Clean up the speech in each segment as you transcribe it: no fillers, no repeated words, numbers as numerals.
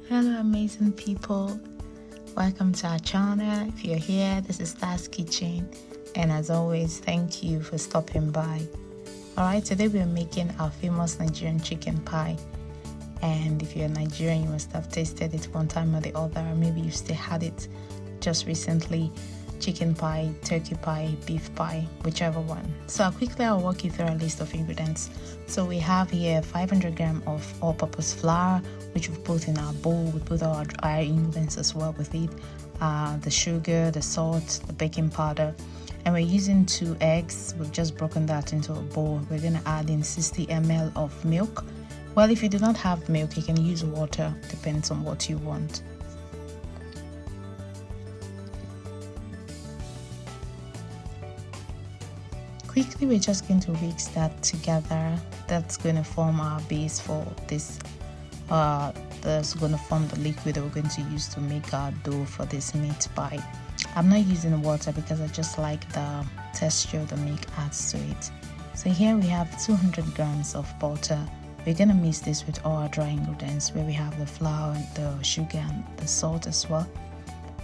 Hello amazing people, welcome to our channel. If you're here, this is Star's Kitchen, and as always, thank you for stopping by. Alright, today we're making our famous Nigerian chicken pie, and if you're Nigerian, you must have tasted it one time or the other, or maybe you still had it just recently. Chicken pie, turkey pie, beef pie, whichever one. So I'll walk you through our list of ingredients. So we have here 500 grams of all-purpose flour, which we've put in our bowl. We put our dry ingredients as well with it, the sugar, the salt, the baking powder, and we're using 2 eggs. We've just broken that into a bowl. We're going to add in 60 ml of milk. Well, if you do not have milk, you can use water, depends on what you want. Quickly, we're just going to mix that together. That's going to form our base for this. That's going to form the liquid that we're going to use to make our dough for this meat pie. I'm not using water because I just like the texture the milk adds to it. So here we have 200 grams of butter. We're going to mix this with all our dry ingredients, where we have the flour, the sugar, and the salt as well.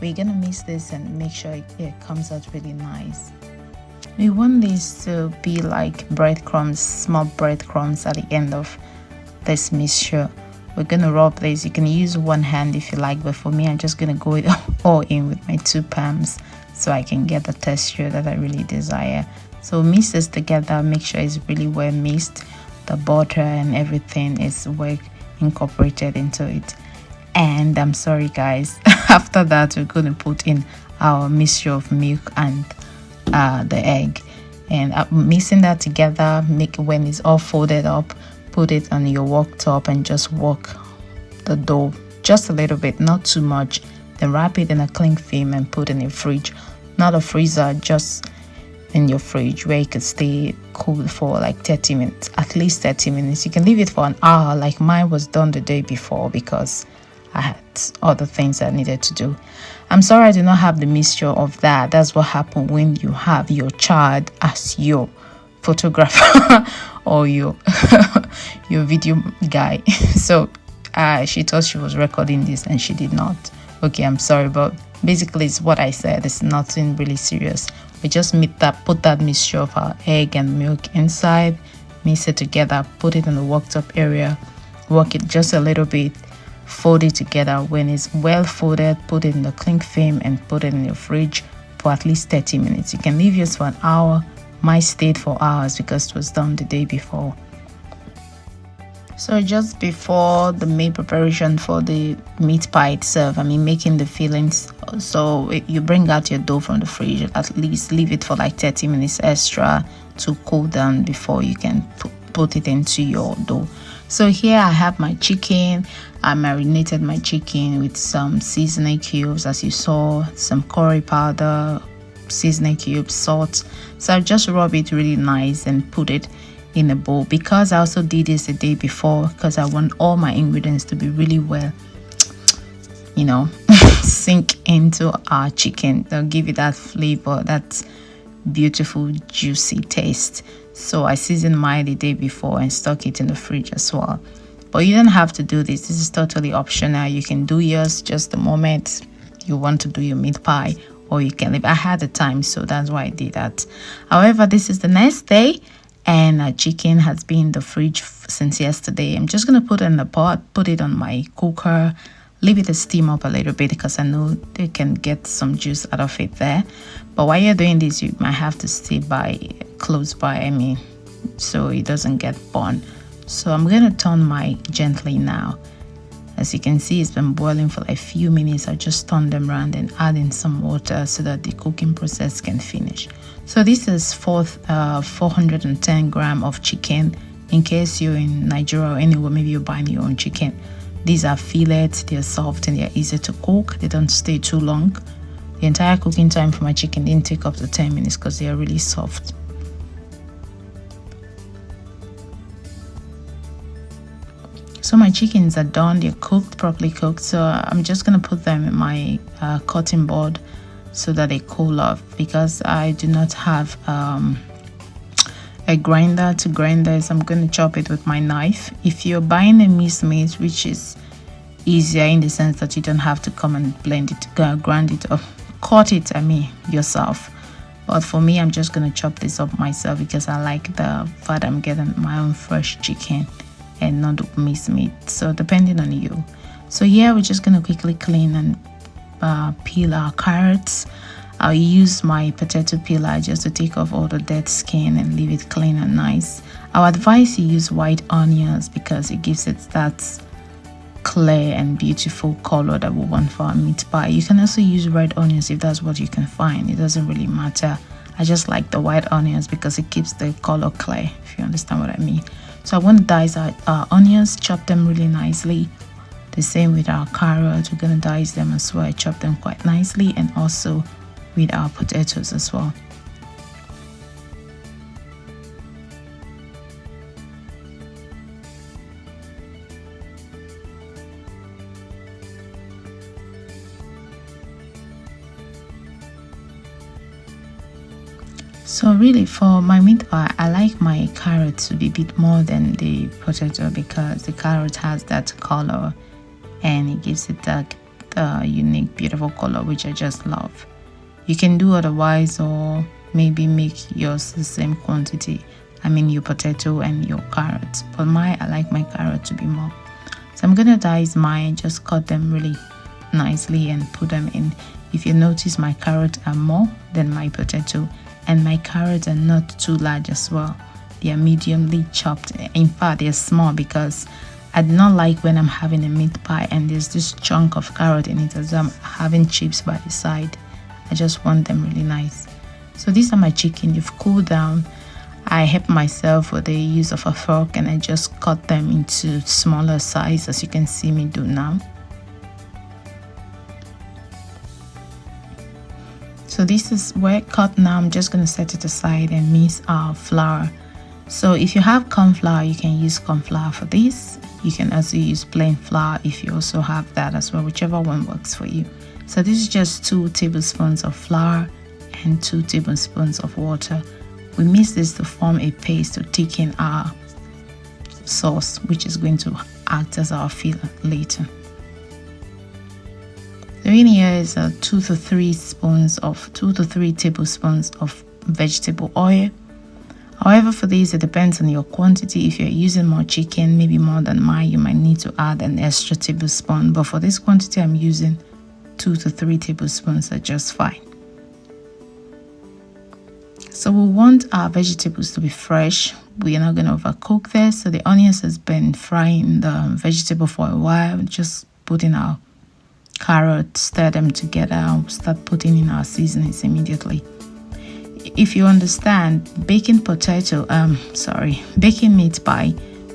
We're going to mix this and make sure it comes out really nice. We want this to be like breadcrumbs, small breadcrumbs at the end of this mixture. We're going to rub this. You can use one hand if you like, but for me, I'm just going to go all in with my 2 palms so I can get the texture that I really desire. So mix this together, make sure it's really well mixed. The butter and everything is well incorporated into it. And I'm sorry guys, after that, we're going to put in our mixture of milk and the egg, and mixing that together. Make when it's all folded up, put it on your worktop and just work the dough just a little bit, not too much. Then wrap it in a cling film and put in a fridge, not a freezer, just in your fridge where it could stay cool for like 30 minutes, at least 30 minutes. You can leave it for an hour like mine was done the day before because I had other things I needed to do. I'm sorry I do not have the mixture of that. That's what happened when you have your child as your photographer or your your video guy. So she thought she was recording this and she did not. Okay, I'm sorry, but basically it's what I said. It's nothing really serious. We just put that mixture of our egg and milk inside, mix it together, put it in the worktop area, work it just a little bit, fold it together. When it's well folded, put it in the cling film and put it in your fridge for at least 30 minutes. You can leave yours for an hour. Mine stayed for hours because it was done the day before. So just before the main preparation for the meat pie itself, making the fillings, so you bring out your dough from the fridge, at least leave it for like 30 minutes extra to cool down before you can put it into your dough. So here I have my chicken. I marinated my chicken with some seasoning cubes, as you saw, some curry powder, seasoning cubes, salt. So I just rub it really nice and put it in a bowl, because I also did this the day before because I want all my ingredients to be really well, sink into our chicken. They'll give it that flavor, that beautiful juicy taste. So I seasoned mine the day before and stuck it in the fridge as well. But you don't have to do this. This is totally optional. You can do yours just the moment you want to do your meat pie, or you can leave. I had the time, so that's why I did that. However, this is the next day and our chicken has been in the fridge since yesterday. I'm just going to put it in the pot, put it on my cooker, leave it to steam up a little bit because I know they can get some juice out of it there. But while you're doing this, you might have to stay close by, so it doesn't get burned. So I'm going to turn mine gently now. As you can see, it's been boiling for like a few minutes. I just turn them around and add in some water so that the cooking process can finish. So this is 410 grams of chicken. In case you're in Nigeria or anywhere, maybe you're buying your own chicken. These are fillets. They're soft and they're easy to cook. They don't stay too long. The entire cooking time for my chicken didn't take up to 10 minutes because they are really soft. So my chickens are done. They're cooked, properly cooked. So I'm just going to put them in my cutting board so that they cool off, because I do not have a grinder to grind this. I'm going to chop it with my knife. If you're buying a minced meat, which is easier in the sense that you don't have to come and blend it, grind it or cut it, yourself. But for me, I'm just gonna chop this up myself because I like the fact I'm getting my own fresh chicken and not minced meat. So depending on you. So here we're just gonna quickly clean and peel our carrots. I'll use my potato peeler just to take off all the dead skin and leave it clean and nice. I would advise you use white onions because it gives it that clear and beautiful color that we want for our meat pie. You can also use red onions if that's what you can find. It doesn't really matter. I just like the white onions because it keeps the color clear, if you understand what I mean. So I want to dice our onions, chop them really nicely. The same with our carrots, we're going to dice them as well, chop them quite nicely, and also with our potatoes as well. So really for my meat pie, I like my carrot to be a bit more than the potato because the carrot has that color and it gives it that unique beautiful color which I just love. You can do otherwise or maybe make yours the same quantity. Your potato and your carrots. But I like my carrot to be more. So I'm gonna dice mine, just cut them really nicely and put them in. If you notice, my carrots are more than my potato, and my carrots are not too large as well. They are mediumly chopped. In fact, they're small because I do not like when I'm having a meat pie and there's this chunk of carrot in it as I'm having chips by the side. I just want them really nice. So these are my chicken. They've cooled down. I help myself with the use of a fork and I just cut them into smaller size, as you can see me do now. So this is where cut now. I'm just going to set it aside and mix our flour. So if you have corn flour, you can use corn flour for this. You can also use plain flour if you also have that as well, whichever one works for you. So this is just 2 tablespoons of flour and 2 tablespoons of water. We mix this to form a paste to thicken our sauce, which is going to act as our filler later. So in here is 2 to 3 tablespoons of vegetable oil. However, for this, it depends on your quantity. If you're using more chicken, maybe more than mine, you might need to add an extra tablespoon. But for this quantity, I'm using 2 to 3 tablespoons are just fine. So we want our vegetables to be fresh. We are not going to overcook this. So the onions has been frying the vegetable for a while. Just put in our carrots, stir them together, start putting in our seasonings immediately. If you understand, baking meat pie,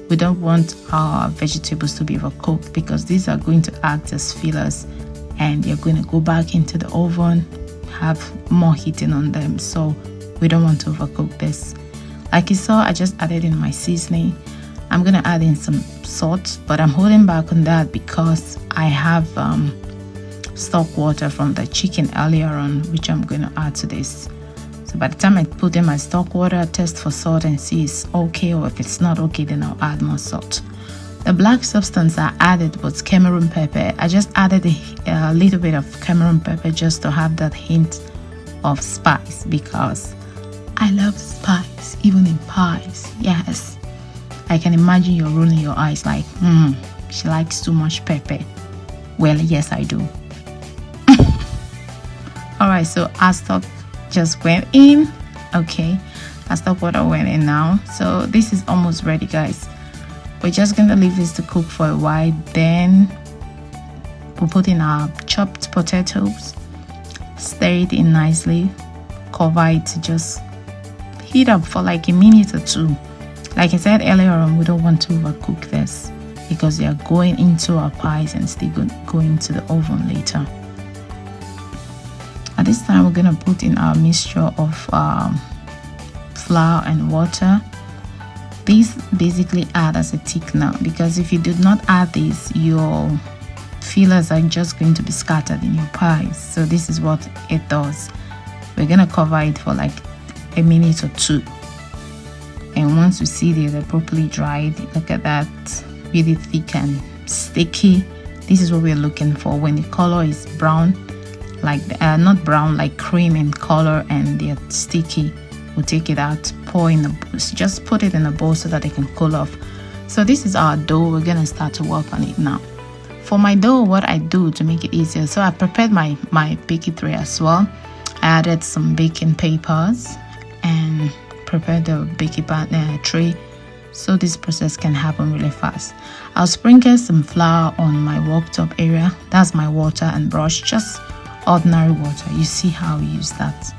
we don't want our vegetables to be overcooked because these are going to act as fillers and you're going to go back into the oven, have more heating on them. So we don't want to overcook this. Like you saw, I just added in my seasoning. I'm going to add in some salt, but I'm holding back on that because I have stock water from the chicken earlier on, which I'm going to add to this. So by the time I put in my stock water, I test for salt and see it's okay, or if it's not okay, then I'll add more salt. The black substance I added was Cameroon pepper. I just added a little bit of Cameroon pepper just to have that hint of spice because I love spice, even in pies. Yes, I can imagine you're rolling your eyes like, she likes too much pepper. Well, yes, I do. Alright, so our stock just went in. Okay, our stock water went in now. So this is almost ready, guys. We're just going to leave this to cook for a while. Then we'll put in our chopped potatoes, stir it in nicely, cover it to just heat up for like a minute or two. Like I said earlier on, we don't want to overcook this because they are going into our pies and still going to the oven later. At this time, we're going to put in our mixture of flour and water. These basically add as a thickener because if you did not add this, your fillers are just going to be scattered in your pies. So this is what it does. We're going to cover it for like a minute or two. And once you see they're properly dried, look at that, really thick and sticky. This is what we're looking for. When the color is brown, like not brown, like cream in color, and they're sticky, we'll take it out, pour in the, just put it in a bowl so that it can cool off. So this is our dough. We're gonna start to work on it now. For my dough, what I do to make it easier, so I prepared my baking tray as well. I added some baking papers and prepared the baking tray so this process can happen really fast. I'll sprinkle some flour on my worktop area. That's my water and brush, just ordinary water. You see how we use that.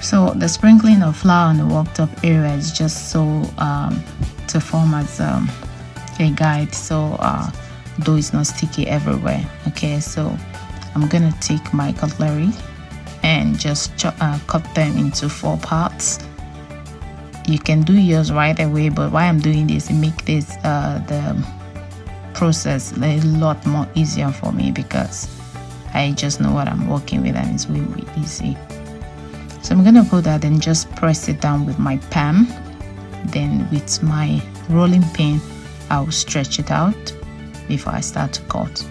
So the sprinkling of flour on the worktop area is just so to form as a guide, so dough is not sticky everywhere. Okay, so I'm gonna take my cutlery and just cut them into 4 parts. You can do yours right away, but why I'm doing this, it make this the process a lot more easier for me, because I just know what I'm working with and it's really easy. So I'm gonna put that and just press it down with my palm. Then with my rolling pin, I'll stretch it out before I start to cut.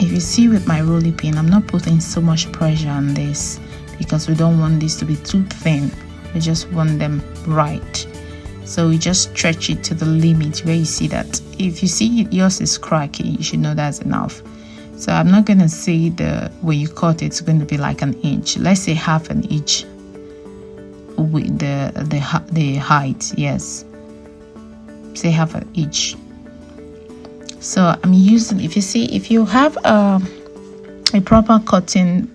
If you see with my rolling pin, I'm not putting so much pressure on this because we don't want this to be too thin. We just want them right. So we just stretch it to the limit where you see that. If you see yours is cracky, you should know that's enough. So I'm not going to say when you cut it's going to be like an inch. Let's say half an inch with the height. Yes, say half an inch. So I'm using, if you have a proper cutting,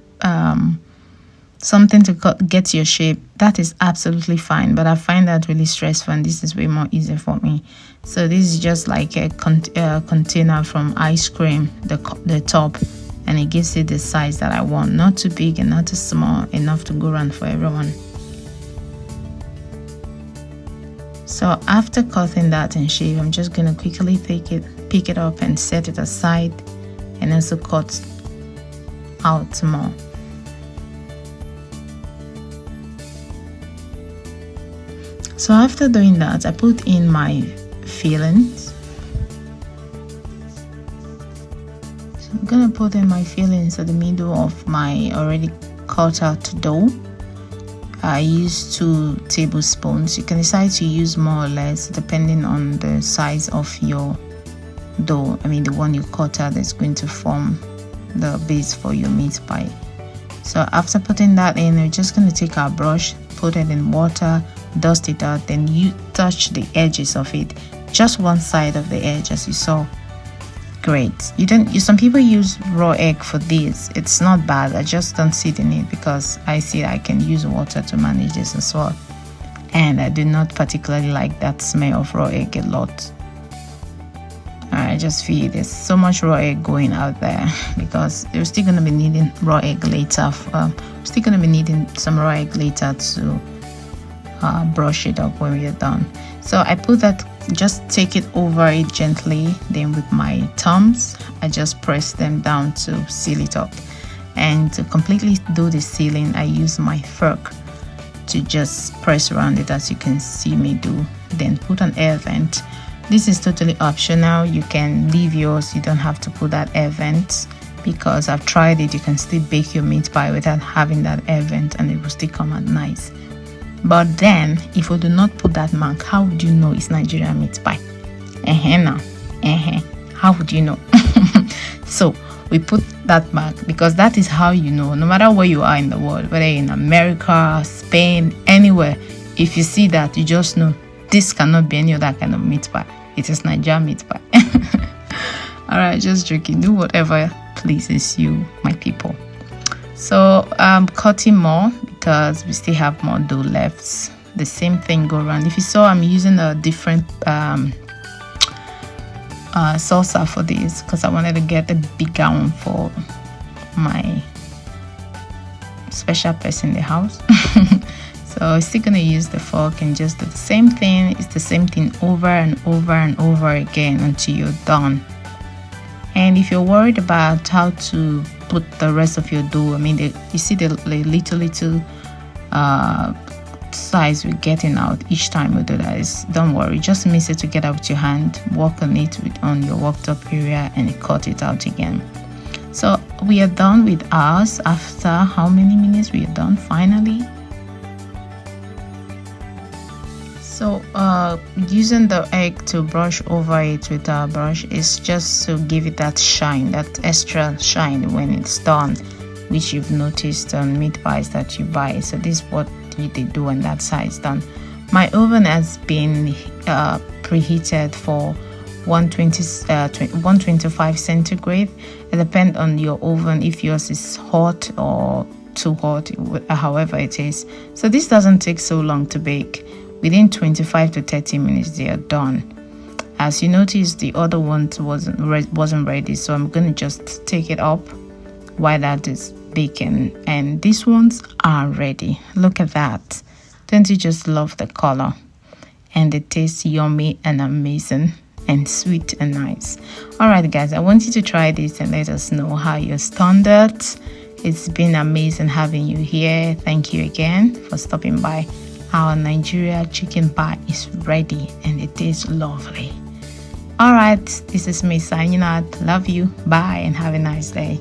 something to get your shape, that is absolutely fine. But I find that really stressful, and this is way more easier for me. So this is just like a container from ice cream, the top, and it gives it the size that I want. Not too big and not too small, enough to go around for everyone. So after cutting that in shape, I'm just gonna quickly pick it up and set it aside, and also cut out more. So after doing that, I put in my fillings. So I'm gonna put in my fillings at the middle of my already cut out dough. I use 2 tablespoons. You can decide to use more or less depending on the size of your dough. I mean the one you cut out is going to form the base for your meat pie. So after putting that in, we're just going to take our brush, put it in water, dust it out, then you touch the edges of it, just one side of the edge as you saw. Great. Some people use raw egg for this. It's not bad. I just don't see the need because I see I can use water to manage this as well, and I do not particularly like that smell of raw egg a lot. I just feel there's so much raw egg going out there because you're still going to be needing raw egg later. Still going to be needing some raw egg later to brush it up when we are done. So I put that, just take it over it gently, then with my thumbs I just press them down to seal it up. And to completely do the sealing, I use my fork to just press around it as you can see me do. Then put an air vent. This is totally optional. You can leave yours. You don't have to put that air vent because I've tried it. You can still bake your meat pie without having that air vent and it will still come out nice. But then if you do not put that mark, how would you know it's Nigerian meat pie? How would you know? So we put that mark because that is how you know, no matter where you are in the world, whether in America, Spain, anywhere, if you see that, you just know this cannot be any other kind of meat pie. It is Nigerian meat pie. Alright, just joking. Do whatever pleases you, my people. So I'm cutting more because we still have more dough left. The same thing go around. If you saw, I'm using a different salsa for this because I wanted to get a bigger one for my special person in the house. So I'm still gonna use the fork and just do the same thing. It's the same thing over and over and over again until you're done. And if you're worried about how to put the rest of your dough, I mean, you see the little size we're getting out each time we do that. Is, don't worry, just mix it together with your hand, work on it on your worktop area, and cut it out again. So we are done with ours. After how many minutes we are done finally? So using the egg to brush over it with our brush is just to give it that shine, that extra shine when it's done, which you've noticed on meat pies that you buy. So this is what they do when that side is done. My oven has been preheated for 125 centigrade. It depends on your oven, if yours is hot or too hot, however it is. So this doesn't take so long to bake. Within 25 to 30 minutes they are done. As you notice, the other one wasn't ready, so I'm going to just take it up while that is baking, and these ones are ready. Look at that. Don't you just love the color? And they taste yummy and amazing and sweet and nice. All right guys, I want you to try this and let us know how your standard. It's been amazing having you here. Thank you again for stopping by. Our Nigerian chicken pie is ready and it tastes lovely. All right, this is me signing out. Love you. Bye and have a nice day.